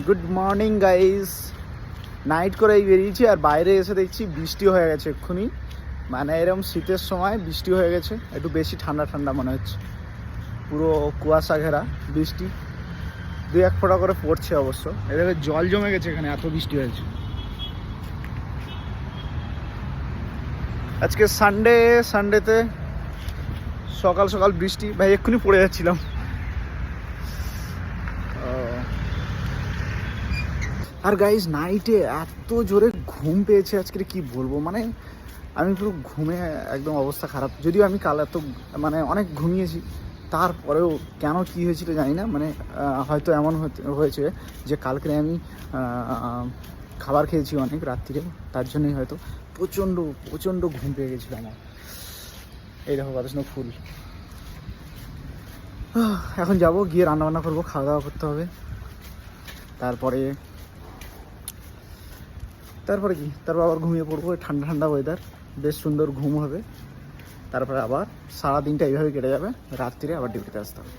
Good morning guys. Night করেই বেরিয়েছি আর বাইরে এসে দেখছি বৃষ্টি হয়ে গেছে এক্ষুনি। মানে এরকম শীতের সময় বৃষ্টি হয়ে গেছে, একটু বেশি ঠান্ডা ঠান্ডা মনে হচ্ছে। পুরো কুয়াশা ঘেরা বৃষ্টি, 2-1 ফোঁটা করে পড়ছে অবশ্য। এদিকে জল জমে গেছে, এখানে এত বৃষ্টি হয়েছে। আজকে সানডেতে সকাল সকাল বৃষ্টি, ভাই এক্ষুনি পড়ে যাচ্ছিলাম। আর গাইজ নাইটে এত জোরে ঘুম পেয়েছে আজকে, কি বলবো। মানে আমি পুরো ঘুমে একদম অবস্থা খারাপ। যদিও আমি কাল এত মানে অনেক ঘুমিয়েছি, তারপরেও কেন কী হয়েছিল জানি না। মানে হয়তো এমন হয়েছে যে কালকে আমি খাবার খেয়েছি অনেক রাত্রিরে, তার জন্যই হয়তো প্রচণ্ড ঘুম পেয়ে গেছিলো আমার। এই দেখো কত সুন্দর ফুল। এখন যাবো, গিয়ে রান্নাবান্না করবো, খাওয়া দাওয়া করতে হবে। তারপরে আবার ঘুমিয়ে পড়বো। ঠান্ডা ঠান্ডা ওয়েদার, বেশ সুন্দর ঘুম হবে। তারপরে আবার সারাদিনটা এইভাবে কেটে যাবে, রাত্রিরে আবার ডিউটিতে আসতে হবে।